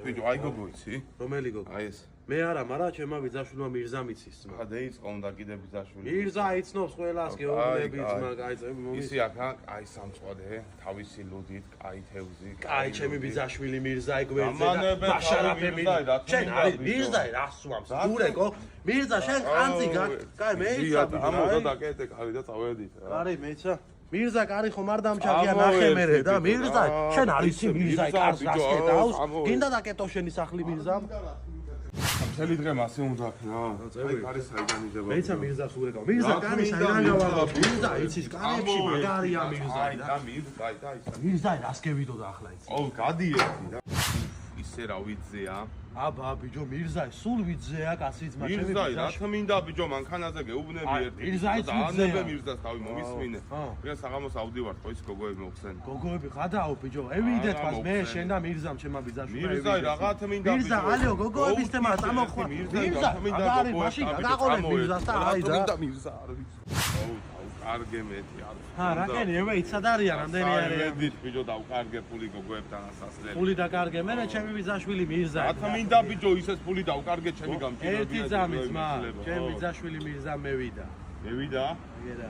ბიჭო, აი გოგო იცი? რომელი გოგო? აი ეს. მე არა, მაგრამ ჩემმა ბიძაშვილმა მირზა მიცის. ხადე იწყო უნდა კიდე ბიძაშვილი. მირზა იცნობს ყველას, გეუბნები ძმა, კაი წები მომის. ისი აქა, აი სამწვადე, თავისი ლუდით, კაი თევზი. კაი ჩემი ბიძაშვილი მირზა იგვერძე და ბაშარაფე მირზა. შენ არის მირზა რას უამს? გურეკო, მირზა შენ კანძი გაკ, კაი მეიცა ბიჭო. ამოდა დაკეტე კარი და წავედით. კარი მეიცა. მირზა კარი ხომ არ დამჭაგია ნახემერე და მირზა შენ არის მირზა კარს გასკეტავს? გინდა დაკეტო შენი სახლი მირზამ? მთელი დღე მასე უნდა რა. აი კარი საიდან იდება. მეიცა მირზას ურეკავ. მირზა კარი საიდან გავაღებ? მირზა იცის კარებში მაგარია მირზა და. და მირზა და ისა. მირზა რას გევიდოდა ახლა იცი? ო გადიერთი და ისე რა ვიძეა. აბა ბიჭო მირზა სულ ვიძეა კაციც მაგრამ მირზა რა თქმინდა ბიჭო მანქანაზე გეუბნები ერთი. მირზაიც ვიძეა. დაანებე მირზას თავი მომისმინე. ვიღა საღამოს ავდივარ ხო ის გოგოები მოხსენ. გოგოები ხადაო ბიჭო ევიდეთ მას მე შენ და მირზამ ჩემმა ბიძაშვილი. მირზა რა თქმინდა ბიჭო. მირზა ალიო გოგოების თემა წამოხვა. მირზა არის მაშინ გაყოლე მირზას და აი და. მირზა არ ვიცი. ოუ კარგე მეტი არ. ჰა რაკენი ევეით სად არიან რამდენი არიან? ვედით ბიჭო დავკარგე ფული გოგოებთან ასასლე. ფული დაკარგე მე ჩემი ბიძაშვილი მირზა. რა თქმინდა ბიჭო ისეს ფული დავკარგე ჩემი გამჭირებია. ერთი ძამის მა ჩემი ბიძაშვილი მირზა მევიდა. მევიდა? მევიდა.